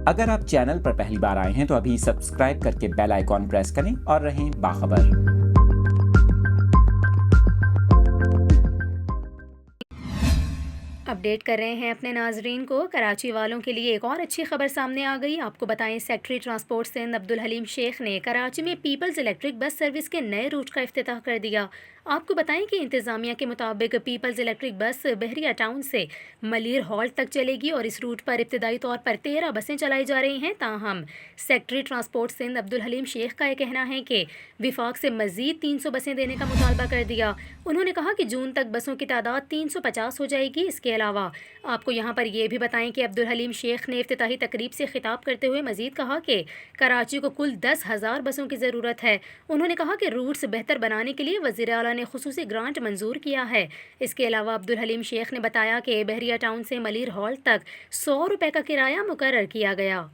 اگر آپ چینل پر پہلی بار آئے ہیں تو ابھی سبسکرائب کر کے بیل آئیکن پریس کریں اور رہیں باخبر۔ اپڈیٹ کر رہے ہیں اپنے ناظرین کو۔ کراچی والوں کے لیے ایک اور اچھی خبر سامنے آ گئی۔ آپ کو بتائیں، سیکٹری ٹرانسپورٹ سندھ عبدالحلیم شیخ نے کراچی میں پیپلز الیکٹرک بس سروس کے نئے روٹ کا افتتاح کر دیا۔ آپ کو بتائیں کہ انتظامیہ کے مطابق پیپلز الیکٹرک بس بحریہ ٹاؤن سے ملیر ہالٹ تک چلے گی اور اس روٹ پر ابتدائی طور پر 13 بسیں چلائی جا رہی ہیں۔ تاہم سیکٹری ٹرانسپورٹ سندھ عبدالحلیم شیخ کا یہ کہنا ہے کہ وفاق سے مزید 300 بسیں دینے کا مطالبہ کر دیا۔ انہوں نے کہا کہ جون تک بسوں کی تعداد 350 ہو جائے گی۔ اس کے علاوہ آپ کو یہاں پر یہ بھی بتائیں کہ عبدالحلیم شیخ نے افتتاحی تقریب سے خطاب کرتے ہوئے مزید کہا کہ کراچی کو کل 10,000 بسوں کی ضرورت ہے۔ انہوں نے کہا کہ روٹس بہتر بنانے کے لیے وزیر اعلیٰ نے خصوصی گرانٹ منظور کیا ہے۔ اس کے علاوہ عبدالحلیم شیخ نے بتایا کہ بحریہ ٹاؤن سے ملیر ہالٹ تک 100 روپے کا کرایہ مقرر کیا گیا۔